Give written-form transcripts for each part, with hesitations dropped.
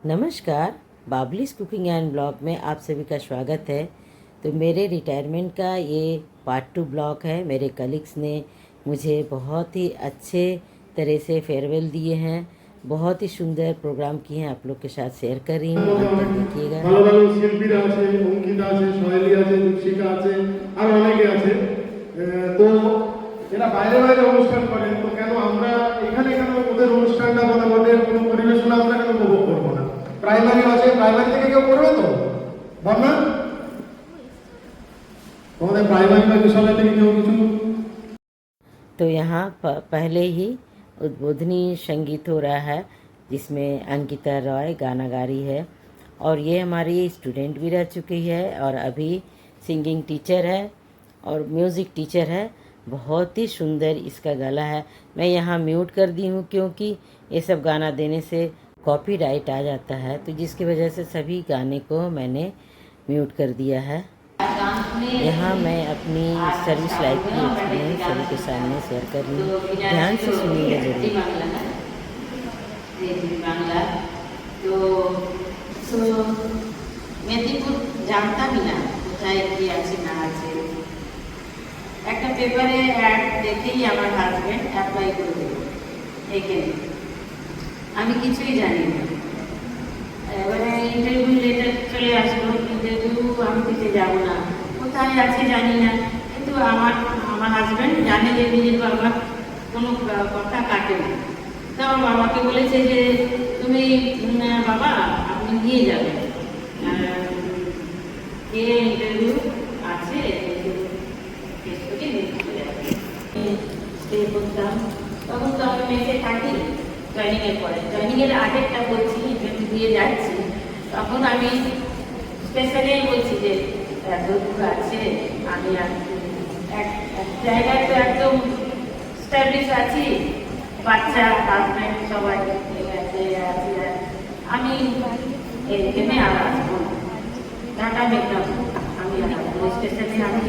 नमस्कार। Babli's cooking and blog में आप सभी का स्वागत है। तो मेरे रिटायरमेंट का ये पार्ट 2 ब्लॉग है। मेरे कलीग्स ने मुझे बहुत ही अच्छे तरह से फेयरवेल दिए हैं, बहुत ही सुंदर प्रोग्राम किए हैं, आप लोग के साथ शेयर कर रही हूँ, अंत तक देखिएगा। ভালো ভালো শিল্পীরা আছে, অঙ্কিতা আছে, সোহেলি আছে, দীপশিকা আছে, আর অনেকে আছে। তো এরা বাইরে বাইরে অনুষ্ঠান করেন, তো কেন আমরা এখানে ওদের অনুষ্ঠানটা বা ওদের কোনো পরিবেশনা আমরা কেন উপভোগ করবো না? প্রাইমারি আছে, প্রাইমারি থেকে কেউ করবে তো বল না? তোমাদের প্রাইমারি বা বিশালা থেকে কেউ কিছু? तो यहाँ पहले ही उद्बोधनी संगीत हो रहा है, जिसमें अंकिता रॉय गाना गा रही है, और ये हमारी स्टूडेंट भी रह चुकी है और अभी सिंगिंग टीचर है और म्यूज़िक टीचर है। बहुत ही सुंदर इसका गला है। मैं यहाँ म्यूट कर दी हूँ क्योंकि ये सब गाना देने से कॉपीराइट आ जाता है, तो जिसकी वजह से सभी गाने को मैंने म्यूट कर दिया है। यहाँ मैं अपनी सर्विस लाइफ की एक्सपीरियंस सभी के सामने शेयर कर रही हूँ, ध्यान से सुनिएगा जरूर। तो মেদিনীপুর জানতামই না কোথায় কি আছে না আছে। একটা পেপারে অ্যাড দেখেই আমার হাজব্যান্ড অ্যাপ্লাই করে দিল এখানে, আমি কিছুই জানি না। এবারে ইন্টারভিউ লেটার চলে আসলো, ইন্টারভিউ আমি দিতে যাবো না, কোথায় আছে জানি না। কিন্তু আমার হাজব্যান্ড জানে যে নিজের বাবার কোনো কথা কাটে না। তো আমার বাবাকে বলেছে যে তুমি বাবা আপনি নিয়ে যাবেন, গিয়ে ইন্টারভিউ আছে স্টে করতাম। তখন তো আমি মেসে থাকি জয়নিংয়ের পরে, জয়নিংয়ের আগেরটা বলছি ইন্টারভিউ দিয়ে যাচ্ছি, তখন আমি স্পেশালি বলছি যে এত দূর আছে, আমি এক জায়গায় তো একদম স্ট্যাবলিশ আছি, বাচ্চা হাজব্যান্ড সবাই আছে, আমি এখানে আর আসবো ঢাকা মেঘনাম, আমি স্টেশনে আমি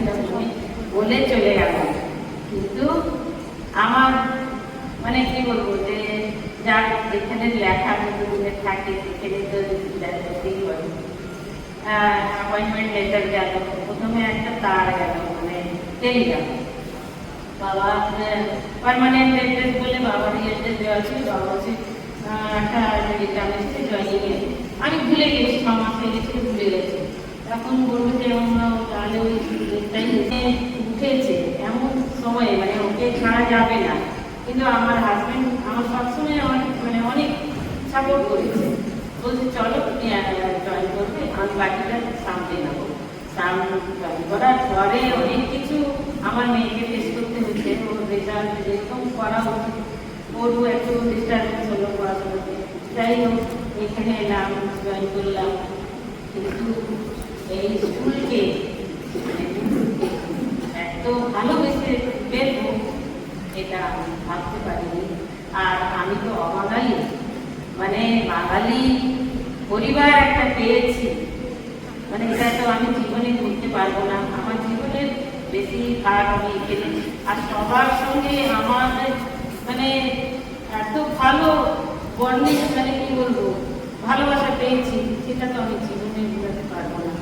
বলে চলে গেলাম। কিন্তু আমার মানে কি বলবো যে যার যেখানে লেখা দূরে থাকে সেখানে তো দেখতেই হবে। অ্যাপয়েন্টমেন্ট লেটার গেল, প্রথমে একটা তার গেল মানে টেলিগ্রাম, বাবা পারমানেন্ট অ্যাড্রেস বলে বাবার অ্যাড্রেস দেওয়া ছিল, বাবা হচ্ছে একটা টেলিগ্রাম এসেছে জয়নিংয়ে। আমি ভুলে গেছি, মামাকে গেছি ভুলে গেছি। তখন বলবো যে তাহলে ওই ডেটটাই উঠেছে এমন সময়ে, মানে ওকে ছাড়া যাবে না। কিন্তু আমার হাজব্যান্ড আমার সবসময় মানে অনেক সাপোর্ট করেছে, বলছে চলো তুমি জয়েন করবে, আমি বাকিটা সামলে নেবো। জয়েন করার পরে অনেক কিছু আমার মেয়েকে ফেস করতে হচ্ছে। ওর রেজাল্ট যেরকম করা উচিত ওরও একটু ডিস্টার্বেন্স হলো পড়াশোনাতে। যাই হোক এখানে এলাম, জয়েন করলাম, কিন্তু এই স্কুলকে এত ভালোবেসে বেরবো এটা আমি ভাবতে পারিনি। আর আমি তো অবাঙালি, মানে বাঙালি পরিবার একটা পেয়েছি, মানে এটা তো আমি জীবনে করতে পারবো না। আমার জীবনের বেশি ভাগ আমি এখানে, আর সবার সঙ্গে আমাদের মানে এত ভালো বর্ণিত, মানে কি বলবো ভালোবাসা পেয়েছি, সেটা তো আমি জীবনে বোঝাতে পারবো না।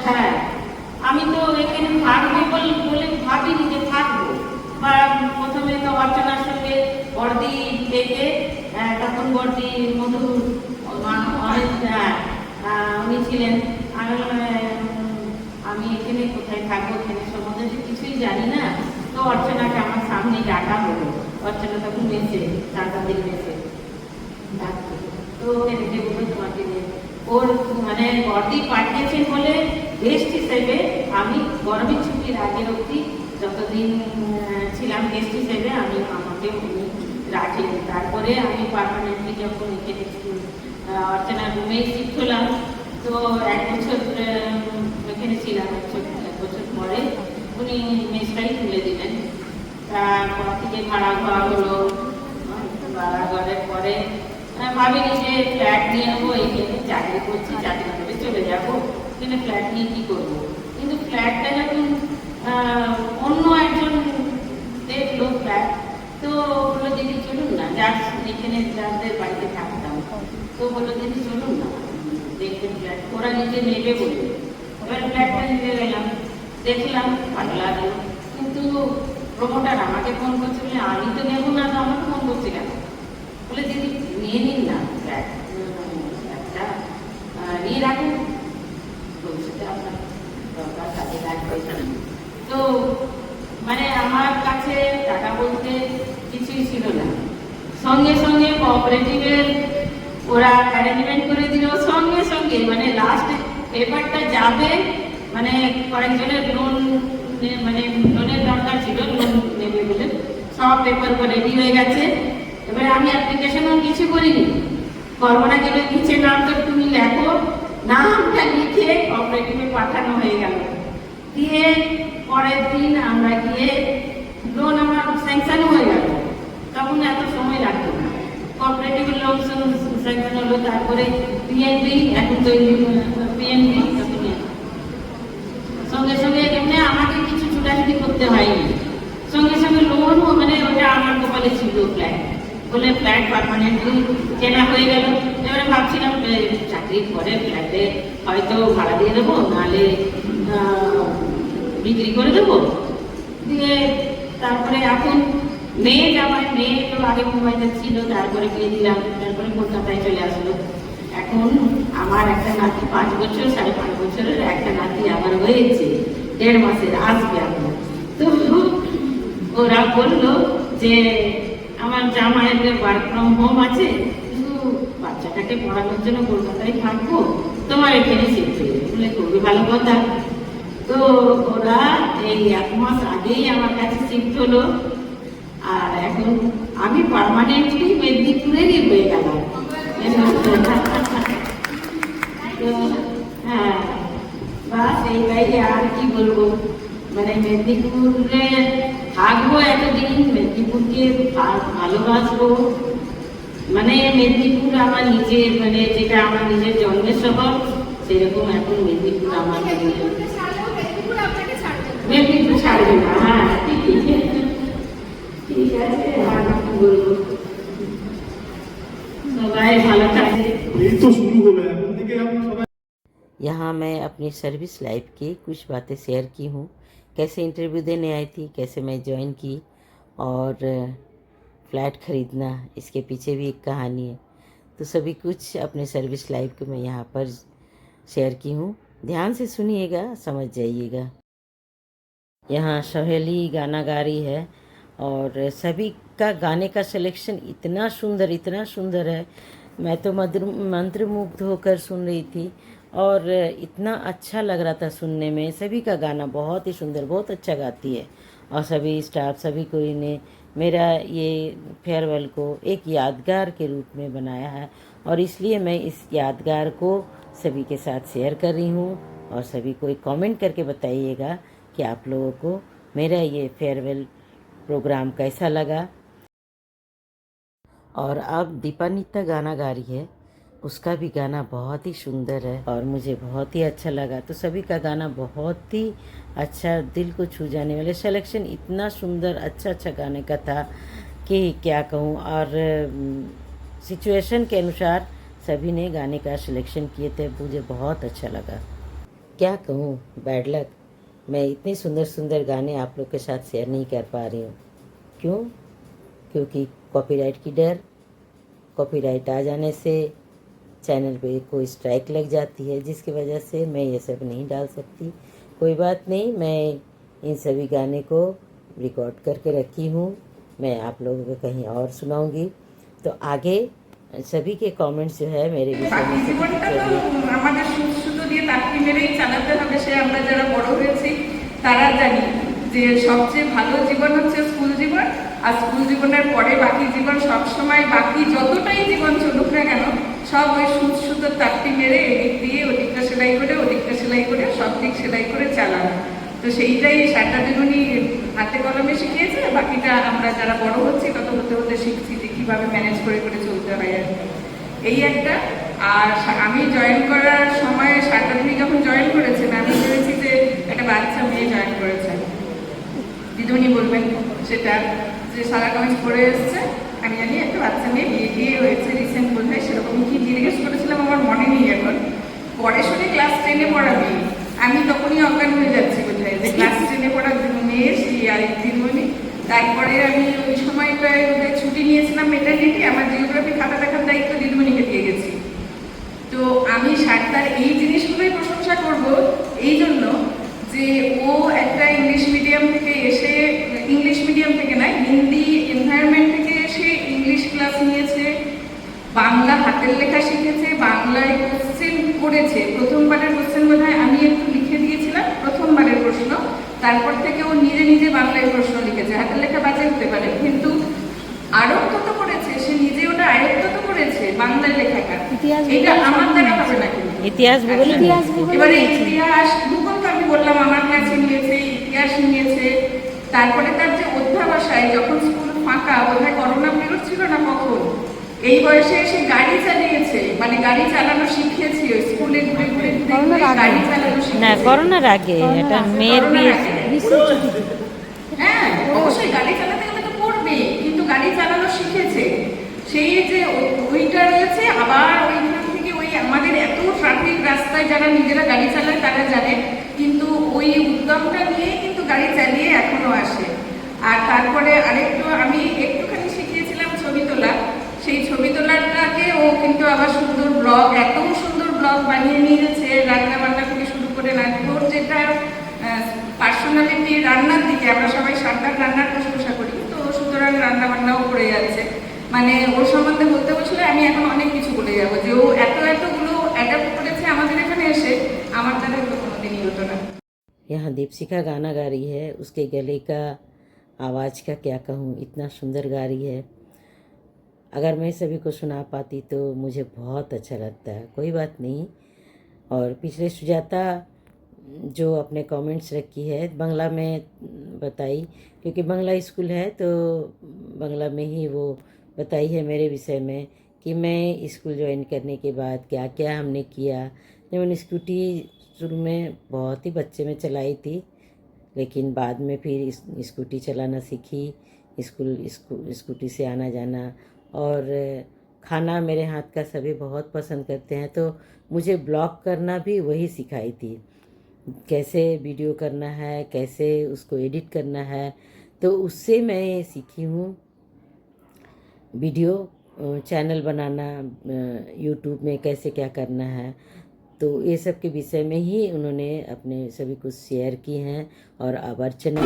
হ্যাঁ, আমি তো এখানে থাকবো বলে ভাবিনি যে থাকবো। বা প্রথমে তো অর্চনার সঙ্গে বর্দি ডেকে, তখন বর্দি মধু উনি ছিলেন। আমি এখানে কোথায় থাকবো, এখানে সম্বন্ধে কিছুই জানি না। তো অর্চনাকে আমার সামনে ডাকা হলো, অর্চনা তখন মেসে দাদাদের মেসে ডাকতো, তো ওকে দেখে বলবো তোমাকে ওর মানে বর্দি পাঠিয়েছেন বলে গেস্ট হিসেবে আমি গরমের ছুটির আগের অবধি যতদিন ছিলাম গেস্ট হিসেবে আমি আমাকে উনি রাখেন। তারপরে আমি পারমানেন্টলি যখন এখানে অর্চনার রুমে শিফট হলাম, তো 1 বছর এখানে ছিলাম। 1 বছর পরে উনি মেসটাই তুলে দিলেন। তারপর থেকে ভাড়া ঘর হলো, ভাড়া ঘরের পরে ভাবিনি যে ফ্ল্যাট নিয়ে নেবো, এখানে চাকরি করছি, চাকরি করে চলে যাবো, এখানে ফ্ল্যাট নিয়ে কী করবো। কিন্তু ফ্ল্যাটটা যখন অন্য একজন দেখলো ফ্ল্যাট, তো বললো যার এখানে যাদের বাড়িতে থাকতাম, তো বললো দিদি চলুন না দেখতে ফ্ল্যাট, ওরা নিজে নেবে বলবে। এবার ফ্ল্যাটটা নিতে গেলাম, দেখলাম, ভালো লাগলো, কিন্তু প্রমোটার আমাকে ফোন করছে বলে আমি তো নেবো না, তো আমাকে ফোন করছে কেন? বলে দিদি নিয়ে নিন না ফ্ল্যাটটা, নিয়ে রাখুন, ভবিষ্যতে আপনার দরকার কাজে লাগবে। তো মানে আমার কাছে টাকা বলতে কিছুই ছিল না, সঙ্গে সঙ্গে কোঅপারেটিভের ওরা অ্যারেঞ্জমেন্ট করে দিল, সঙ্গে সঙ্গে মানে লাস্ট পেপারটা যাবে, মানে কয়েকজনের লোন, মানে লোনের দরকার ছিল, লোন নেবে বলে সব পেপার রেডি হয়ে গেছে। এবারে আমি অ্যাপ্লিকেশনও কিছু করিনি, করবো না গেলে নিচে নাম তো তুমি লেখো, নামটা লিখে কোঅপারেটিভে পাঠানো হয়ে গেল। দিয়ে পরের দিন আমরা গিয়ে লোন আমার স্যাংশন হয়ে গেল, তখন এত সময় লাগতো না, কোঅপারেটিভের লোন স্যাংশন হলো, তারপরে পিএনবি, এখন তো পিএনবি সঙ্গে সঙ্গে এমনি আমাকে কিছু ছুটাছুটি করতে হয়নি, সঙ্গে সঙ্গে লোনও মানে ওটা আমার কপালে ছিল ফ্ল্যাট বলে, ফ্ল্যাট পারমানেন্টলি কেনা হয়ে গেল। এবারে ভাবছিলাম চাকরির পরে ফ্ল্যাটে হয়তো ভাড়া দিয়ে দেবো, নাহলে বিক্রি করে দেবো। দিয়ে তারপরে এখন মেয়ে যাওয়ায়, মেয়ে তো আগে মুম্বাইতে ছিল, তারপরে বিয়ে দিলাম, তারপরে কলকাতায় চলে আসলো। এখন আমার একটা নাতি 5 বছর 5.5 বছরের একটা নাতি আমার হয়েছে, 1.5 মাসের আসবে এখন। তো ওরা বললো যে আমার জামাইয়ের ওয়ার্ক ফ্রম হোম আছে, কিন্তু বাচ্চাটাকে পড়ানোর জন্য কলকাতায় থাকবো, তোমার এখানে শিফট হয়ে বলে খুবই ভালো কথা। তো ওরা এই 1 মাস আগেই আমার কাছে শিফট হলো, আর এখন আমি পার্মানেন্টলি মেদিনীপুরেরই হয়ে গেলাম। তো হ্যাঁ, বাস এইটাই, আর কি বলবো, মানে মেদিনীপুরে থাকবো এতদিন, মেদিনীপুরকে ভালোবাসবো, মানে মেদিনীপুর আমার নিজের, মানে যেটা আমার নিজের জন্মের শহর, সেরকম এখন মেদিনীপুর আমার মেদিনীপুর ছাড়বে না। হ্যাঁ ঠিক আছে, আর কি বলবো, সবাই ভালো থাকে। এই তো শুরু হলো, এখন থেকে আমরা সবাই। यहाँ मैं अपनी सर्विस लाइफ की कुछ बातें शेयर की हूँ, कैसे इंटरव्यू देने आई थी, कैसे मैं ज्वाइन की, और फ्लैट ख़रीदना, इसके पीछे भी एक कहानी है। तो सभी कुछ अपने सर्विस लाइफ को मैं यहाँ पर शेयर की हूँ, ध्यान से सुनिएगा, समझ जाइएगा। यहाँ सहेली गाना गा रही है, और सभी का गाने का सिलेक्शन इतना सुंदर है, मैं तो मंत्रमुग्ध होकर सुन रही थी, और इतना अच्छा लग रहा था सुनने में। सभी का गाना बहुत ही सुंदर, बहुत अच्छा गाती है, और सभी स्टाफ, सभी कोई ने मेरा ये फेयरवेल को एक यादगार के रूप में बनाया है, और इसलिए मैं इस यादगार को सभी के साथ शेयर कर रही हूँ। और सभी कोई कमेंट करके बताइएगा कि आप लोगों को मेरा ये फेयरवेल प्रोग्राम कैसा लगा। और अब दीपानिता गाना गा रही है, उसका भी गाना बहुत ही सुंदर है और मुझे बहुत ही अच्छा लगा। तो सभी का गाना बहुत ही अच्छा, दिल को छू जाने वाले, सिलेक्शन इतना सुंदर, अच्छा गाने का था कि क्या कहूँ। और सिचुएशन के अनुसार सभी ने गाने का सिलेक्शन किए थे, मुझे बहुत अच्छा लगा। क्या कहूँ, बैड लक, मैं इतने सुंदर गाने आप लोग के साथ शेयर नहीं कर पा रही हूँ। क्यों? क्योंकि कॉपीराइट की डर, कॉपीराइट आ जाने से चैनल पे कोई स्ट्राइक लग जाती है, जिसकी वजह से मैं ये सब नहीं डाल सकती। कोई बात नहीं, मैं इन सभी गाने को रिकॉर्ड करके रखी हूँ, मैं आप लोगों को कहीं और सुनाऊंगी। तो आगे सभी के कमेंट्स जो है मेरे विषय में আমাদের শুধু দিয়ে তাকি মেরেই চালাতে হবে, সে আমরা যারা বড় হয়েছি তারা জানি যে সবচেয়ে ভালো জীবন হচ্ছে স্কুল জীবন, আর স্কুল জীবনের পরে বাকি জীবন সবসময়, বাকি যতটাই জীবন চলুক না কেন, সব ওই সুতোর তাকটি মেরে এদিক দিয়ে ওদিকটা সেলাই করে সব দিক সেলাই করে চালানো। তো সেইটাই স্যারটাদের উনি হাতে কলমে শিখিয়েছে, বাকিটা আমরা যারা বড় হচ্ছি তত হতে শিখছি যে কীভাবে ম্যানেজ করে চলতে হয় আর এই একটা। আর আমি জয়েন করার সময় স্যারটাদি যখন জয়েন করেছেন, আমি ভেবেছি যে একটা বাচ্চা মেয়ে জয়েন করেছেন, দিদিমণি বলবেন সেটা, যে সারা কামিজ পরে এসছে, আমি জানি একটা বাচ্চা মেয়ে বিয়ে হয়েছে রিসেন্ট বোধ হয়, সেরকম কি জিজ্ঞেস করেছিলাম আমার মনে নেই এখন। পরে শুনে ক্লাস 10-এ পড়া মেয়ে, আমি তখনই অজ্ঞান হয়ে যাচ্ছি বোধ হয় যে ক্লাস 10-এ পড়া মেয়ে সেই আরেক দিনমণি। তারপরে আমি ওই সময়টায় ওদের ছুটি নিয়েছিলাম মেটার্নিটি, আমার জিওগ্রাফি খাতা দেখার দায়িত্ব দিদিমণিকে দিয়ে গেছি। তো আমি তার এই জিনিসগুলোই প্রশংসা করব এই জন্য যে ও একটা ইংলিশ মিডিয়াম থেকে এসে, ইংলিশ মিডিয়াম থেকে নয় হিন্দি এনভায়রনমেন্ট থেকে এসে ইংলিশ ক্লাস নিয়েছে, বাংলা হাতের লেখা শিখেছে, বাংলায় কোশ্চেন করেছে। প্রথমবারের কোশ্চেন বোধ হয় আমি একটু লিখে দিয়েছিলাম, প্রথমবারের প্রশ্ন, তারপর থেকে ও নিজে নিজে বাংলায় প্রশ্ন লিখেছে। হাতের লেখা বাজে হতে পারে কিন্তু আয়ত্ত তো করেছে, সে নিজে ওটা আয়ত্ত তো করেছে বাংলায় লেখাটা। এটা আমার দ্বারা হবে না কিন্তু ইতিহাস ভূগোল এবারে ইতিহাস ভূগোল তো আমি বললাম আমার কাছে নিয়েছে, ইতিহাস নিয়েছে। তারপরে তার যে অধ্যাবসায়, যখন স্কুল ফাঁকা বোধহয় করোনা পিরিয়ড ছিল না কখন, এই বয়সে এসে গাড়ি চালিয়েছে, মানে গাড়ি চালানো শিখিয়েছি স্কুলে ঘুরে ঘুরে গাড়ি চালানো না, শিখিয়েছে। করোনার আগে এটা মেয়ের বিয়ে ছিল। হ্যাঁ অবশ্যই গাড়ি চালাতে গেলে তো পড়বে, কিন্তু গাড়ি চালানো শিখেছে। সেই যে ওইটা রয়েছে, আবার ওইখান থেকে ওই আমাদের এত ট্রাফিক রাস্তায় যারা নিজেরা গাড়ি চালায় তারা জানে, কিন্তু ওই উদ্যমটা নিয়ে কিন্তু গাড়ি চালিয়ে এখনো আসে। আর তারপরে আরেকটু আমি একটুখানি শিখিয়েছিলাম ছবি তোলা, সেই ছবি তোলাটাকে ও কিন্তু আবার সুন্দর ব্লগ, এত সুন্দর ব্লগ বানিয়ে নিয়েছে, রান্না বান্না থেকে শুরু করে ওর যেটা পার্সোনালিটি রান্নার দিকে, আমরা সবাই সান্তার রান্নার প্রশংসা করি, তো সুতরাং রান্না বান্নাও করে যাচ্ছে। মানে ওর সম্বন্ধে বলতে বসলে আমি এখন অনেক কিছু বলে যাবো যে ও এতগুলো অ্যাডাপ্ট করেছে আমাদের এখানে এসে, আমার দ্বারা এগুলো কোনোদিনই হতো না। यहाँ दीपशिखा गाना गा रही है, उसके गले का आवाज़ का क्या कहूँ, इतना सुंदर गा रही है। अगर मैं सभी को सुना पाती तो मुझे बहुत अच्छा लगता है, कोई बात नहीं। और पिछले सुजाता जो अपने कमेंट्स रखी है बांग्ला में बताई, क्योंकि बांग्ला स्कूल है तो बांग्ला में ही वो बताई है मेरे विषय में कि मैं स्कूल ज्वाइन करने के बाद क्या क्या हमने किया। जब मैंने स्कूटी शुरू में बहुत ही बच्चे में चलाई थी, लेकिन बाद में फिर स्कूटी चलाना सीखी, स्कूटी से आना जाना। और खाना मेरे हाथ का सभी बहुत पसंद करते हैं, तो मुझे ब्लॉग करना भी वही सिखाई थी, कैसे वीडियो करना है, कैसे उसको एडिट करना है, तो उससे मैं सीखी हूँ। वीडियो चैनल बनाना, यूट्यूब में कैसे क्या करना है, तो ये सब के विषय में ही उन्होंने अपने सभी कुछ शेयर की हैं। और आभार चैनल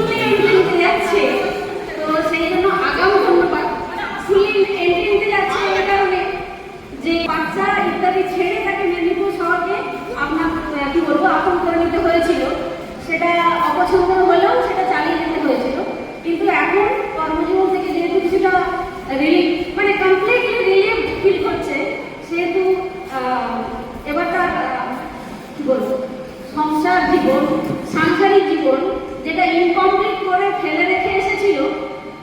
সেটা অপছন্দ হলেও সেটা চালিয়ে যেতে হয়েছিল, কিন্তু এখন কর্মজীবন থেকে যেহেতু কিছুটা রিলিফ, মানে কমপ্লিটলি রিলিফ ফিল করছে, সেহেতু এবার তার কি বলবো সংসার জীবন, সাংসারিক জীবন যেটা ইনকমপ্লিট করে ফেলে রেখে এসেছিল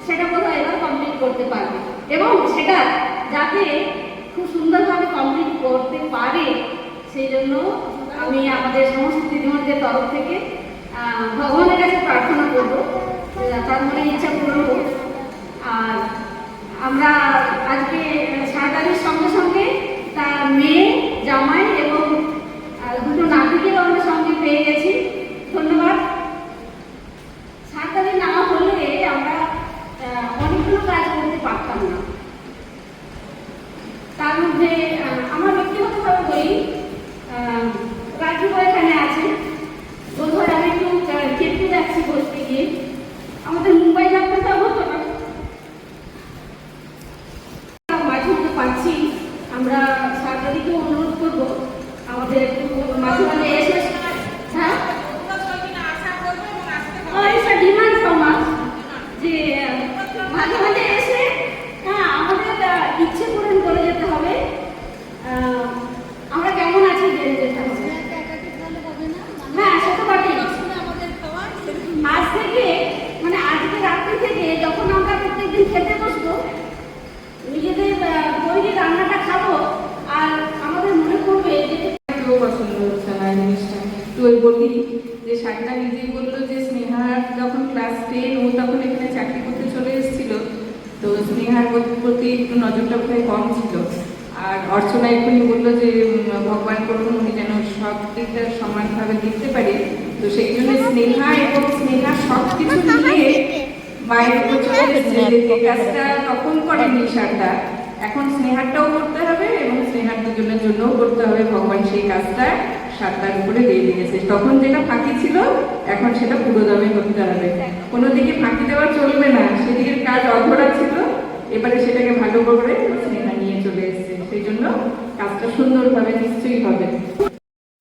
সেটা কোথাও এবার কমপ্লিট করতে পারবে, এবং সেটা যাতে খুব সুন্দরভাবে কমপ্লিট করতে পারে সেই জন্য আমি আমাদের সমস্ত দিদিমণিদের তরফ থেকে ভগবানের কাছে প্রার্থনা করবো তার মনে ইচ্ছা পূরণ হোক। আর আমরা আজকে সারদারির সঙ্গে সঙ্গে তার মেয়ে, জামাই এবং দুটো নাতিকেও আমরা সঙ্গে পেয়ে গেছি। ধন্যবাদ। সারদারি না হলে আমরা অনেকগুলো কাজ করতে পারতাম না। তার মধ্যে আমার ব্যক্তিগতভাবে বলি, রাজীব এখানে আছে, বোধহয় আমি একটু কেটে যাচ্ছি বলতে গিয়ে, আমাদের মুম্বাই যাত্রাটা হতো না, মাঝে মধ্যে পাচ্ছি। আমরা সরকারিকেও অনুরোধ করবো আমাদের একটু মাঝে মাঝে এসে, হ্যাঁ ডিমান্ড সমাজ যে মাঝে মাঝে এসে, হ্যাঁ আমাদের ইচ্ছে পূরণ করে যেতে হবে, আমরা কেমন আছি জেনে যেতে হবে। হ্যাঁ সেটা বাকি আজ থেকে, মানে আজকে রাত্রি থেকে যখন আমরা প্রত্যেকদিন খেতে বসবো, নিজেদের তৈরি রান্নাটা খাবো, আর আমাদের মনে করবে যে কেউ পছন্দ হচ্ছে না জিনিসটা। তো ওই বলি যে শাকটা নিজেই বললো যে স্নেহার যখন ক্লাস 10 ও তখন এখানে চাকরি করতে চলে এসেছিল, তো স্নেহার প্রতি একটু নজরটা বোধহয় কম ছিল। আর অর্চনা এক্ষুনি বললো যে ভগবান করুন উনি যেন সব দিকটা সমানভাবে দেখতে পারে। তো সেই জন্য স্নেহা এবং স্নেহা সব কিছু নিয়ে মায়ের উপর চলে এসেছে যে কাজটা তখন করেনি সারদা, এখন স্নেহারটাও করতে হবে এবং স্নেহার দুজনের জন্যও করতে হবে। ভগবান সেই কাজটা সারদার উপরে দিয়ে দিয়েছে। তখন যেটা ফাঁকি ছিল এখন সেটা পুরো দমে করতে হবে, কোনো দিকে ফাঁকি দেওয়া চলবে না। সেদিকের কাজ অধরা ছিল, এবারে সেটাকে ভালো করে স্নেহা নিয়ে চলে এসেছে, সেই জন্য কাজটা সুন্দরভাবে নিশ্চয়ই হবে।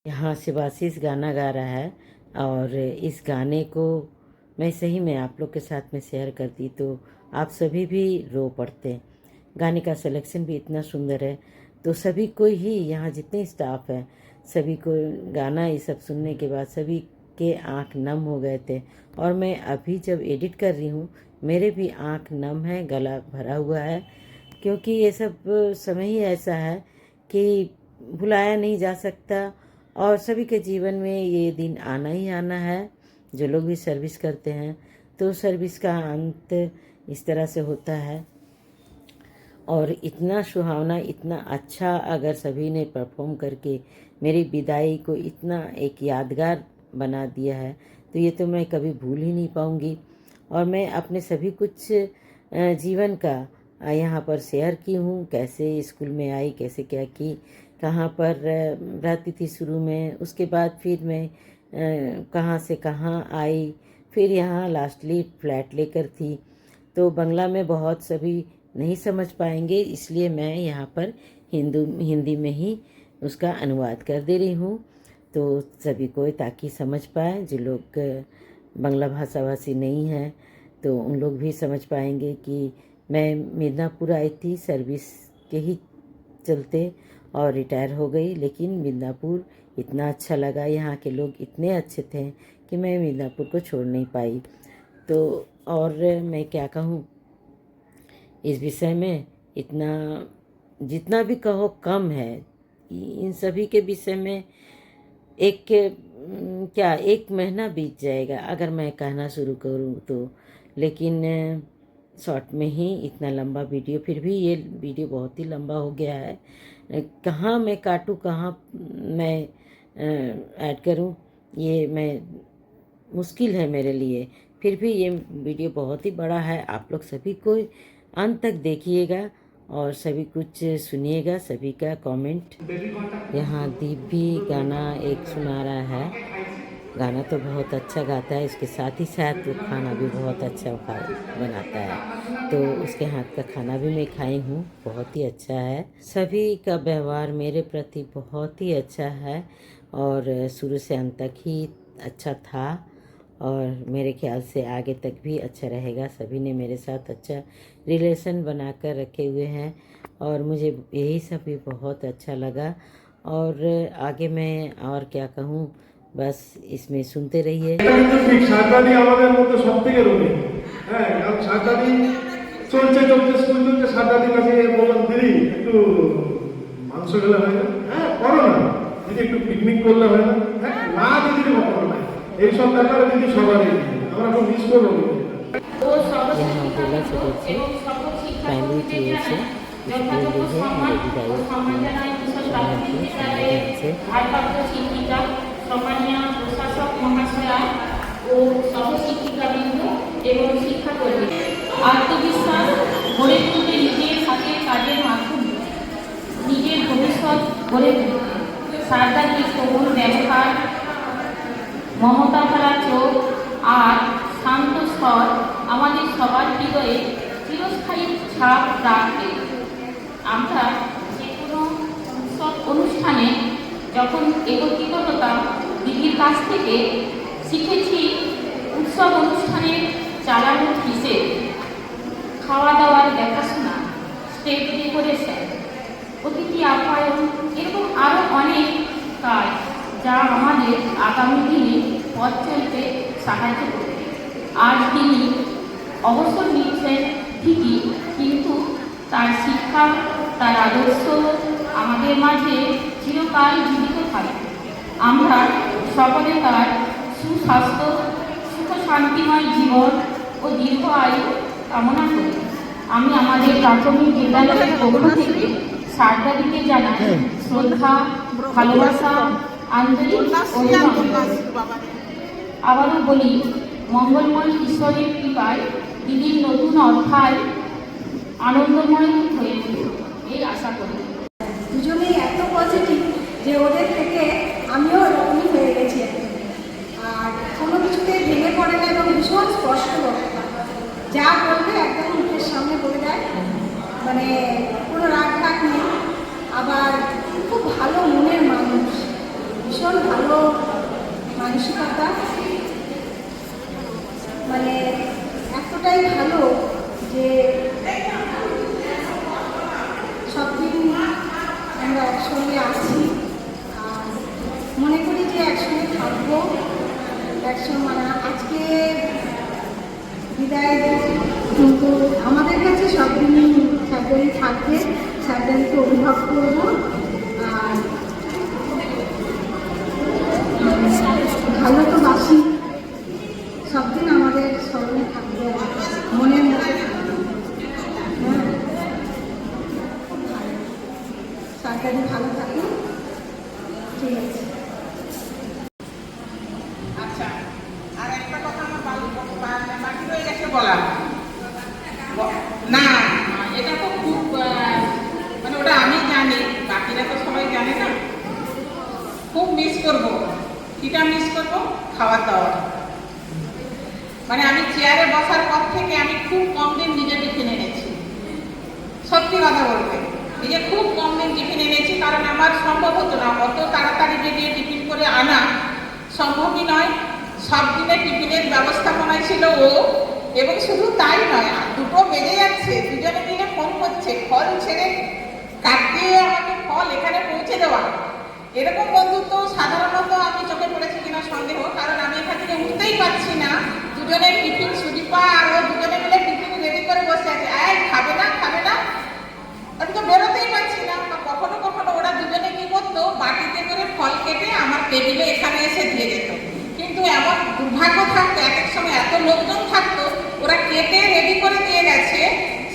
यहाँ शिवाशीष गाना गा रहा है और इस गाने को मैं सही में आप लोग के साथ में शेयर करती तो आप सभी भी रो पड़ते। गाने का सिलेक्शन भी इतना सुंदर है, तो सभी को ही यहाँ जितने स्टाफ हैं सभी को गाना ये सब सुनने के बाद सभी के आँख नम हो गए थे। और मैं अभी जब एडिट कर रही हूँ मेरे भी आँख नम है, गला भरा हुआ है, क्योंकि ये सब समय ही ऐसा है कि भुलाया नहीं जा सकता और सभी के जीवन में ये दिन आना ही आना है। जो लोग भी सर्विस करते हैं तो सर्विस का अंत इस तरह से होता है। और इतना सुहावना, इतना अच्छा अगर सभी ने परफॉर्म करके मेरी विदाई को इतना एक यादगार बना दिया है तो ये तो मैं कभी भूल ही नहीं पाऊँगी। और मैं अपने सभी कुछ जीवन का यहाँ पर शेयर की हूँ, कैसे स्कूल में आई, कैसे क्या की, कहाँ पर रहती थी शुरू में, उसके बाद फिर मैं कहाँ से कहाँ आई, फिर यहाँ लास्टली फ्लैट लेकर थी। तो बंगला में बहुत सभी नहीं समझ पाएंगे, इसलिए मैं यहाँ पर हिंदी में ही उसका अनुवाद कर दे रही हूँ, तो सभी को ताकि समझ पाए। जो लोग बांग्ला भाषाभाषी नहीं हैं तो उन लोग भी समझ पाएंगे कि मैं मिदनापुर आई थी सर्विस के ही चलते और रिटायर हो गई, लेकिन मिदनापुर इतना अच्छा लगा, यहाँ के लोग इतने अच्छे थे कि मैं मिदनापुर को छोड़ नहीं पाई। तो और मैं क्या कहूँ इस विषय में, इतना जितना भी कहो कम है। इन सभी के विषय में एक महीना बीत जाएगा अगर मैं कहना शुरू करूँ तो, लेकिन शॉर्ट में ही इतना लंबा वीडियो, फिर भी ये वीडियो बहुत ही लंबा हो गया है। कहाँ मैं काटूँ, कहाँ मैं ऐड करूँ, ये मैं मुश्किल है मेरे लिए। फिर भी ये वीडियो बहुत ही बड़ा है, आप लोग सभी को अंत तक देखिएगा और सभी कुछ सुनिएगा, सभी का कमेंट। यहाँ दीप भी गाना एक सुना रहा है, गाना तो बहुत अच्छा गाता है, इसके साथ ही साथ वो खाना भी बहुत अच्छा बनाता है, तो उसके हाथ का खाना भी मैं खाई हूँ, बहुत ही अच्छा है। सभी का व्यवहार मेरे प्रति बहुत ही अच्छा है और शुरू से अंत तक ही अच्छा था और मेरे ख्याल से आगे तक भी अच्छा रहेगा। सभी ने मेरे साथ अच्छा रिलेशन बनाकर रखे हुए हैं और मुझे यही सब भी बहुत अच्छा लगा। और आगे मैं और क्या कहूँ, बस इसमें सुनते रहिए। ঠিক সারদাদি আমাদের মধ্যে সবথেকে রঙিন। হ্যাঁ, কারণ সারদাদি চলছে স্কুল চলছে, সারদাদির কাছে বললাম দিদি একটু মাংস খেলে হয় না, হ্যাঁ করো না দিদি, একটু পিকনিক করলে হয় না, হ্যাঁ না দিদির ব্যাপার নাই, এইসব ব্যাপারে দিদি সবারই আমরা খুব মিস করবো। यहाँ बोला से फैमिली की ओर से সম্মানীয় প্রশাসক মহাশয়া ও সহশিক্ষিকাবৃন্দ এবং শিক্ষাকর্মী, আত্মবিশ্বাস গড়ে তুলতে নিজের হাতের কাজের মাধ্যমে নিজের ভবিষ্যৎ গড়ে তুলতে সারদাকে সবুজ ব্যবহার, মমতা ভরা চোখ আর শান্ত স্বর আমাদের সবার হৃদয়ে চিরস্থায়ী ছাপ রাখবে। আমরা যে কোনো উৎসব অনুষ্ঠানে যখন একত্রিত হতাম দিদির কাছ থেকে শিখেছি উৎসব অনুষ্ঠানের চালানোর হিসেব, খাওয়া দাওয়ার দেখাশোনা, স্টেজ ডেকোরেশন, অতিথি আপ্যায়ন, এরকম আরও অনেক কাজ যা আমাদের আগামী দিনে পথ চলতে সাহায্য করবে। আজ তিনি অবসর নিচ্ছেন ঠিকই, কিন্তু তার শিক্ষা, তার আদর্শ আমাদের মাঝে চিরকাল জীবিত থাকবে। আমরা সকলে তার সুস্বাস্থ্য, সুখ শান্তিময় জীবন ও দীর্ঘ আয়ু কামনা করি। আমি আমাদের প্রাথমিক বিদ্যালয়ের পক্ষ থেকে সারদাদিকে জানাই শ্রদ্ধা, ভালোবাসা, আন্তরিক অভিনন্দন। আবারও বলি, মঙ্গলময় ঈশ্বরের কৃপায় দিদির নতুন অধ্যায় আনন্দময় হয়ে উঠুক, এই আশা করি। দুজনেই এত পজিটিভ যে ওদের থেকে আমিও ওরকমই হয়ে গেছি এখন। আর কোনো কিছুতে ভেঙে পড়ে না এবং ভীষণ স্পষ্ট বলে, যা বলবে একদম মুখের সামনে বলে দেয়, মানে কোনো রাগ ঢাক নেই। আবার খুব ভালো মনের মানুষ, ভীষণ ভালো মানসিকতা, মানে এতটাই ভালো যে সব দিন আমরা একসঙ্গে আছি আর মনে করি যে একসঙ্গে থাকবো, একসঙ্গে। মানে আজকে বিদায়, কিন্তু আমাদের কাছে সব দিনই সার্জারি থাকবে, সার্জারিকে অনুভব করবো। আর ভালো তো বাসি, সব দিন আমাদের স্মরণে থাকবে, মনের মধ্যে থাকবে। হ্যাঁ, সরকারি ভালো থাকুন, ঠিক আছে। আচ্ছা, আর একটা কথা আমার বাকি রয়ে গেছে বলা। না, এটা তো খুব মানে ওটা আমি জানি, বাকিরা তো সবাই জানে না। খুব মিস করব। কিটা মিস করব? খাওয়া দাওয়া। মানে আমি চেয়ারে বসার পর থেকে আমি খুব কম দিন নিজে টিফিন এনেছি, সত্যি কথা বলতে। নিজে খুব কম দিন টিফিন এনেছি, কারণ আমার সম্ভব হতো না অত তাড়াতাড়ি বেরিয়ে টিফিন করে আনা, সম্ভবই নয়। সব দিনে টিফিনের ব্যবস্থাপনায় ছিল ও, এবং শুধু তাই নয়, 2টো বেজে যাচ্ছে, দুজনে মিলে ফোন করছে, ফল ছেড়ে কাটিয়ে আমাকে ফল এখানে পৌঁছে দেওয়া। এরকম বন্ধুত্ব সাধারণত আমি চোখে পড়েছি কিনা সন্দেহ, কারণ আমি এখান থেকে উঠতেই পারছি না। দুজনে টিফিন সুদীপা আর ও দুজনে মিলে টিফিন রেডি করে বসে আছে, খাবে না খাবে না, আমি তো বেরোতেই পারছি না। কখনো কখনো ওরা দুজনে কি করতো, বাটিতে করে ফল কেটে আমার টেবিলে এখানে এসে দিয়ে যেত। কিন্তু এমন দুর্ভাগ্য থাকতো, এক এক সময় এত লোকজন থাকতো, ওরা কেটে রেডি করে দিয়ে গেছে,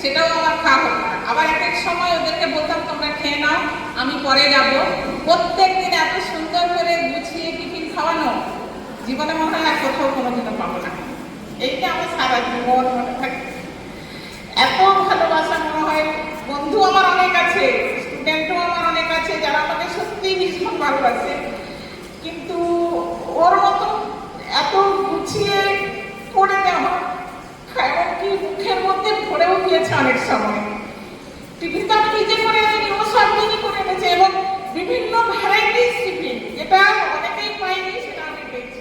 সেটাও আমার খাওয়া হতো না। আবার এক এক সময় ওদেরকে বলতাম তোমরা খেয়ে নাও, আমি পরে যাব। প্রত্যেক দিন এত সুন্দর করে গুছিয়ে টিফিন খাওয়ানো জীবনে মনে হয় আর কোথাও কোনোদিনও পাবো না। এইটা আমার সারা জীবন মনে থাকে। এত ভালোবাসা মনে হয়, বন্ধু আমার অনেক আছে, স্টুডেন্টও আমার অনেক আছে যারা আমাকে সত্যি ভীষণ ভালোবাসে, কিন্তু ওর মতো এত গুছিয়ে করে দেওয়া, এমনকি মুখের মধ্যে ভরেও গিয়েছে অনেক সময়। টিফিন তো আমি নিজে করে আনি, ও সব দিনই করে এনেছে, এবং বিভিন্ন ভ্যারাইটিস টিফিন, যেটা অনেকেই পাইনি সেটা আমি পেয়েছি।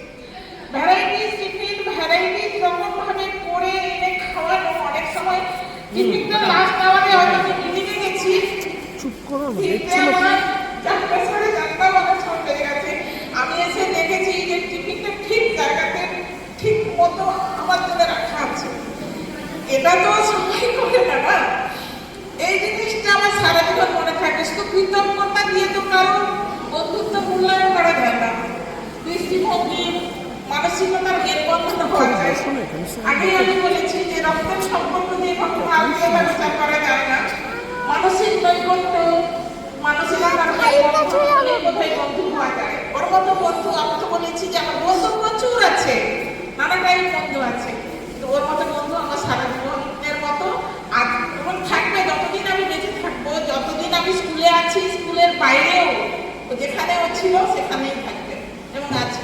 ভ্যারাইটিস টিফিন, ভ্যারাইটিস রকম ভাবে করে এনে খাওয়ানো। অনেক সময় টিফিনটা লাস্ট আওয়ারে হয়তো আমি মিটিংয়ে গেছি, আমি এসে দেখেছি যে টিফিনটা ঠিক জায়গাতে ঠিক মতো আমার জন্য রাখা আছে। এটা তো সবাই করে না। এই জিনিসটা আমার সারা জীবন মনে থাকে। শুধু কৃতজ্ঞতা দিয়ে তো কারণ বন্ধুত্ব মূল্যায়ন করা যায় না। দৃষ্টিভঙ্গি, মানসিকতার মেলবন্ধন হওয়া যায়। আগেই আমি বলেছি যে রক্তের সম্পর্ক দিয়ে কখনো আত্মীয় ব্যবস্থা করা যায় না। মানসিক নৈকট্য, মানসিকতার কোথায় বন্ধু হওয়া যায়। ওর মতো বন্ধু আমি তো বলেছি যে আমার বন্ধু প্রচুর আছে, নানা টাইপ বন্ধু আছে, তো ওর মতো বন্ধু আমার সারা জীবনের মতো আজ এবং থাকবে যতদিন আমি বেঁচে থাকবো, যতদিন আমি স্কুলে আছি, স্কুলের বাইরেও যেখানে ও ছিল সেখানেই থাকবে এবং আছে।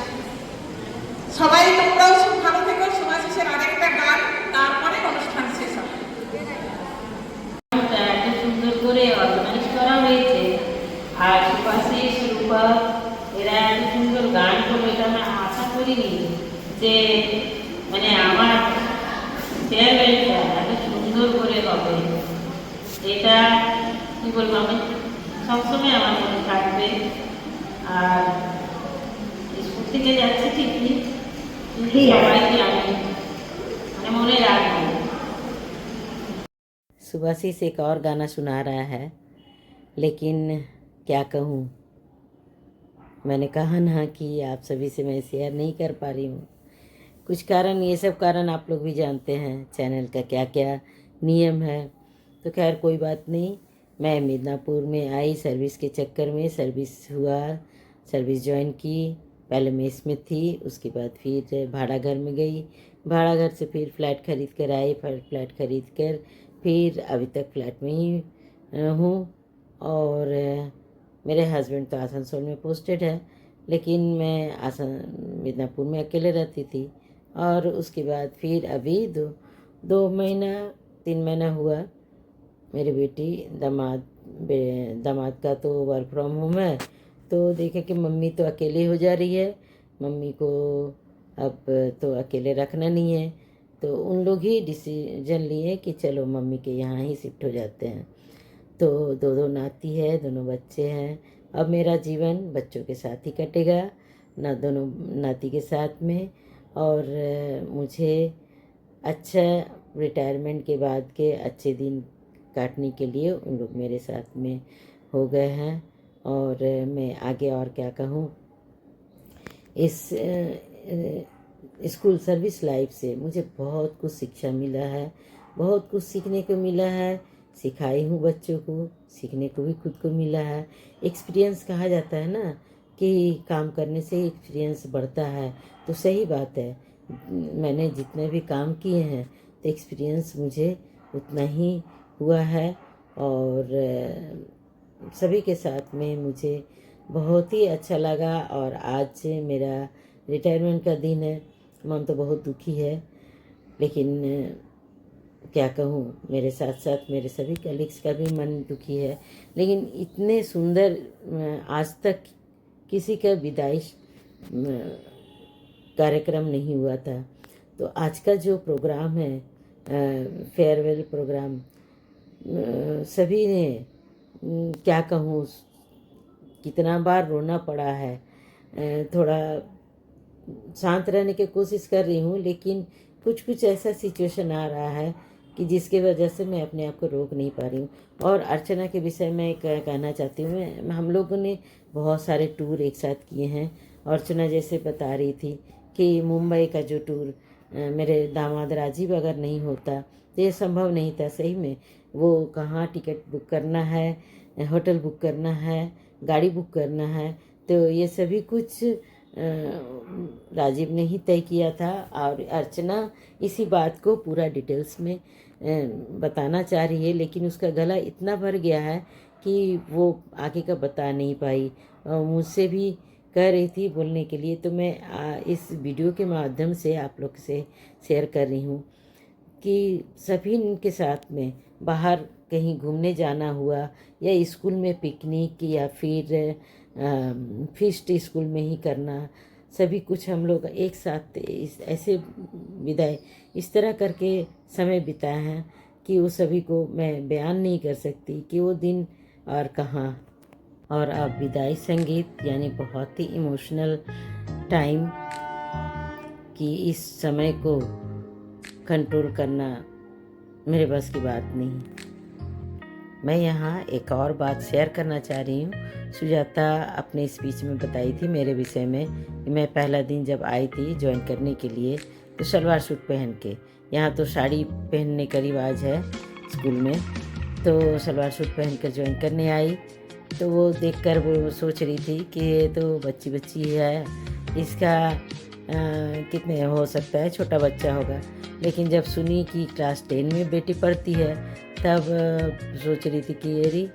সবাই তোমরাও খুব ভালো থেকো। শুভাশিসের আরেকটা গান, তারপরে অনুষ্ঠান শেষ হবে। এত সুন্দর করে অর্গানাইজ করা হয়েছে, আর শুভাশিস, রূপক এরা এত সুন্দর গান করবে এটা আমি আশা করিনি, যে মানে আমার ফেয়ারওয়েলটা এত সুন্দর করে হবে। এটা কি বলবো, আমি সবসময় আমার মনে থাকবে। আর স্কুল থেকে যাচ্ছি ঠিকই, কিন্তু সবাইকে আমি মানে মনে রাখবো। सुभाषिस एक और गाना सुना रहा है, लेकिन क्या कहूँ, मैंने कहा ना कि आप सभी से मैं शेयर नहीं कर पा रही हूँ। कुछ कारण, ये सब कारण आप लोग भी जानते हैं, चैनल का क्या क्या नियम है। तो खैर कोई बात नहीं, मैं मिदनापुर में आई सर्विस के चक्कर में, सर्विस हुआ, सर्विस ज्वाइन की। पहले मेस में थी, उसके बाद फिर भाड़ा घर में गई, भाड़ा घर से फिर फ्लैट खरीद कर आई, फिर फ्लैट खरीद कर फिर अभी तक फ्लैट में ही हूँ। और मेरे हस्बैंड तो आसनसोल में पोस्टेड है, लेकिन मैं मिदनापुर में अकेले रहती थी। और उसके बाद फिर अभी 3 महीना हुआ मेरी बेटी दामाद का तो वर्क फ्रॉम होम है, तो देखे कि मम्मी तो अकेली हो जा रही है, मम्मी को अब तो अकेले रखना नहीं है, तो उन लोग ही डिसीजन लिए कि चलो मम्मी के यहाँ ही शिफ्ट हो जाते हैं। तो 2 नाती है, दोनों बच्चे हैं। अब मेरा जीवन बच्चों के साथ ही कटेगा, ना दोनों नाती के साथ में। और मुझे अच्छा रिटायरमेंट के बाद के अच्छे दिन काटने के लिए उन लोग मेरे साथ में हो गए हैं। और मैं आगे और क्या कहूँ, इस स्कूल सर्विस लाइफ से मुझे बहुत कुछ शिक्षा मिला है, बहुत कुछ सीखने को मिला है, सिखाई हूँ बच्चों को, सीखने को भी खुद को मिला है। एक्सपीरियंस कहा जाता है ना कि काम करने से एक्सपीरियंस बढ़ता है, तो सही बात है। मैंने जितने भी काम किए हैं तो एक्सपीरियंस मुझे उतना ही हुआ है। और सभी के साथ में मुझे बहुत ही अच्छा लगा। और आज मेरा रिटायरमेंट का दिन है, मन तो बहुत दुखी है, लेकिन क्या कहूँ, मेरे साथ साथ मेरे सभी कलीग्स का भी मन दुखी है। लेकिन इतने सुंदर आज तक किसी का विदाई कार्यक्रम नहीं हुआ था। तो आज का जो प्रोग्राम है, फेयरवेल प्रोग्राम, सभी ने क्या कहूँ, कितना बार रोना पड़ा है। थोड़ा शांत रहने की कोशिश कर रही हूँ, लेकिन कुछ कुछ ऐसा सिचुएशन आ रहा है कि जिसकी वजह से मैं अपने आप को रोक नहीं पा रही हूँ। और अर्चना के विषय में कहना चाहती हूँ, हम लोगों ने बहुत सारे टूर एक साथ किए हैं। अर्चना जैसे बता रही थी कि मुंबई का जो टूर मेरे दामाद राजीव अगर नहीं होता तो ये संभव नहीं था। सही में वो कहाँ टिकट बुक करना है, होटल बुक करना है, गाड़ी बुक करना है, तो ये सभी कुछ राजीव ने ही तय किया था। और अर्चना इसी बात को पूरा डिटेल्स में बताना चाह रही है, लेकिन उसका गला इतना भर गया है कि वो आगे का बता नहीं पाई। मुझसे भी कह रही थी बोलने के लिए, तो मैं इस वीडियो के माध्यम से आप लोग से शेयर कर रही हूँ कि सभी के साथ में बाहर कहीं घूमने जाना हुआ, या स्कूल में पिकनिक, या फिर फीस्ट स्कूल में ही करना, सभी कुछ हम लोग एक साथ ऐसे विदाई इस तरह करके समय बिताए हैं कि वो सभी को मैं बयान नहीं कर सकती कि वो दिन और कहाँ। और अब विदाई संगीत, यानी बहुत ही इमोशनल टाइम, कि इस समय को कंट्रोल करना मेरे बस की बात नहीं। मैं यहाँ एक और बात शेयर करना चाह रही हूँ। सुजाता अपने स्पीच में बताई थी मेरे विषय में कि मैं पहला दिन जब आई थी ज्वाइन करने के लिए, तो सलवार सूट पहन के, यहाँ तो साड़ी पहनने का रिवाज है स्कूल में, तो सलवार सूट पहन कर ज्वाइन करने आई। तो वो देखकर वो सोच रही थी कि ये तो बच्ची है, इसका कितने हो सकता है, छोटा बच्चा होगा। लेकिन जब सुनी कि क्लास 10 में बेटी पढ़ती है, तब सोच रही थी कि अरे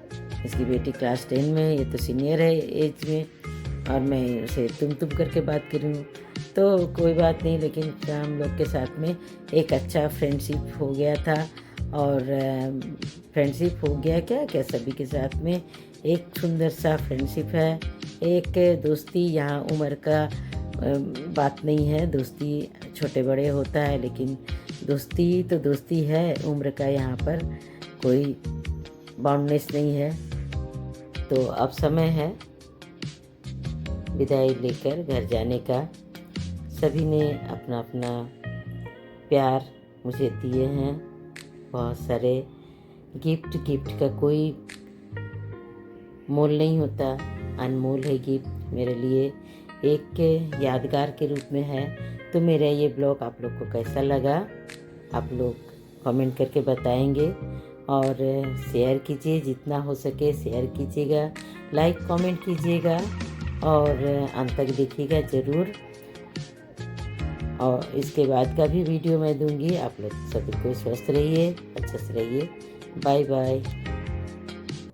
इसकी बेटी क्लास 10 में है, ये तो सीनियर है एज में, और मैं उसे तुम करके बात कर रही हूँ। तो कोई बात नहीं, लेकिन हम लोग के साथ में एक अच्छा फ्रेंडशिप हो गया था। और फ्रेंडशिप हो गया क्या सभी के साथ में एक सुंदर सा फ्रेंडशिप है। एक दोस्ती, यहाँ उम्र का बात नहीं है, दोस्ती छोटे बड़े होता है, लेकिन दोस्ती तो दोस्ती है, उम्र का यहाँ पर कोई बाउंडनेस नहीं है। तो अब समय है विदाई लेकर घर जाने का। सभी ने अपना अपना प्यार मुझे दिए हैं, बहुत सारे गिफ्ट का कोई मोल नहीं होता, अनमोल है गिफ्ट मेरे लिए, एक यादगार के रूप में है। तो मेरा ये ब्लॉग आप लोग को कैसा लगा, आप लोग कमेंट करके बताएंगे। और शेयर कीजिए, जितना हो सके शेयर कीजिएगा, लाइक कमेंट कीजिएगा और अंत तक देखिएगा ज़रूर। और इसके बाद का भी वीडियो मैं दूंगी। आप लोग सभी को स्वस्थ रहिए, अच्छे से रहिए। Bye bye.